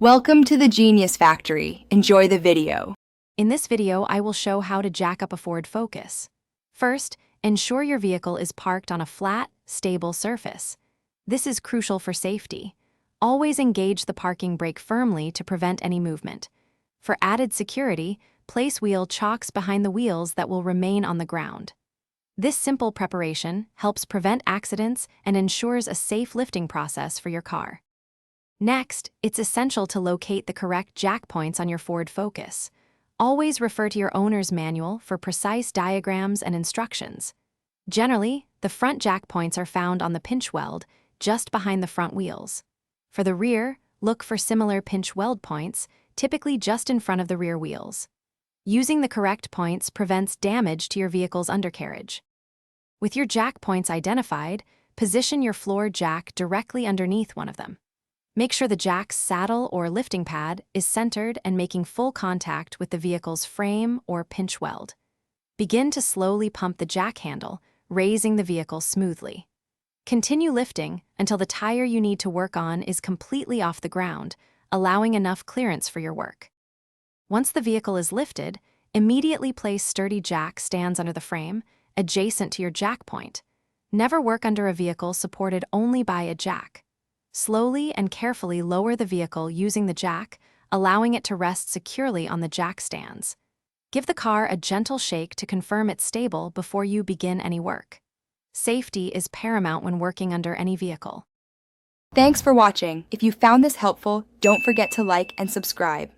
Welcome to the Genius Factory. Enjoy the video. In this video, I will show how to jack up a Ford Focus. First, ensure your vehicle is parked on a flat, stable surface. This is crucial for safety. Always engage the parking brake firmly to prevent any movement. For added security, place wheel chocks behind the wheels that will remain on the ground. This simple preparation helps prevent accidents and ensures a safe lifting process for your car. Next, it's essential to locate the correct jack points on your Ford Focus. Always refer to your owner's manual for precise diagrams and instructions. Generally, the front jack points are found on the pinch weld, just behind the front wheels. For the rear, look for similar pinch weld points, typically just in front of the rear wheels. Using the correct points prevents damage to your vehicle's undercarriage. With your jack points identified, position your floor jack directly underneath one of them. Make sure the jack's saddle or lifting pad is centered and making full contact with the vehicle's frame or pinch weld. Begin to slowly pump the jack handle, raising the vehicle smoothly. Continue lifting until the tire you need to work on is completely off the ground, allowing enough clearance for your work. Once the vehicle is lifted, immediately place sturdy jack stands under the frame, adjacent to your jack point. Never work under a vehicle supported only by a jack. Slowly and carefully lower the vehicle using the jack, allowing it to rest securely on the jack stands. Give the car a gentle shake to confirm it's stable before you begin any work. Safety is paramount when working under any vehicle. Thanks for watching. If you found this helpful, don't forget to like and subscribe.